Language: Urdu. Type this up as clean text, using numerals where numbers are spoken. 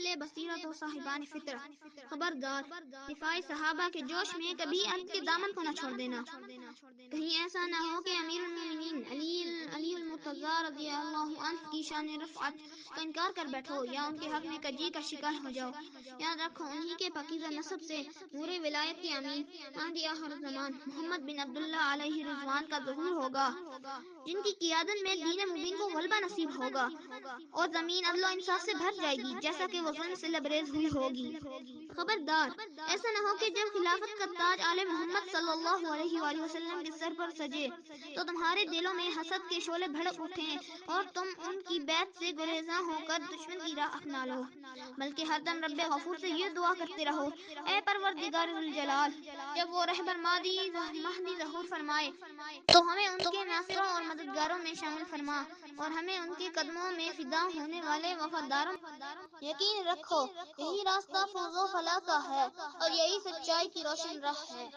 اہل بصیرت و صاحبان فطرت، خبردار، دفاعی صحابہ کے جوش میں کبھی ان کے دامن کو نہ چھوڑ دینا۔ کہیں ایسا نہ ہو کہ امیر المومنین علی المرتضی رضی اللہ عنہ کی شان رفعت کا انکار کر بیٹھو یا ان کے حق میں کجی کا شکار ہو جاؤ۔ یاد رکھو انہی کے پاکیزہ نسب سے نور ولایت کے امین مہدی آخر الزمان محمد بن عبداللہ علیہ رضوان کا ظہور ہوگا، جن کی قیادت میں دین مبین کو غلبہ نصیب ہوگا اور زمین عدل و انصاف سے بھر جائے گی جیسا کہ وہ ظلم سے لبریز ہوئی ہوگی۔ خبردار، ایسا نہ ہو کہ جب خلافت کا تاج آل محمد صلی اللہ علیہ وآلہ وسلم کے سر پر سجے تو تمہارے دلوں میں حسد کے شعلے بھڑک اٹھیں اور تم ان کی بیعت سے گریزاں ہو کر دشمن کی راہ اپنا لو، بلکہ ہر دم رب غفور سے یہ دعا کرتے رہو، اے پروردگار ذوالجلال، جب وہ رہبر مہدی ظہور فرمائے تو ہمیں ان کے ناصروں اور مددگاروں میں شامل فرما اور ہمیں ان کے قدموں میں فدا ہونے والے وفاداروں۔ یقین رکھو یہی راستہ فوز و فلاح کا ہے اور یہی سچائی کی روشن راہ ہے۔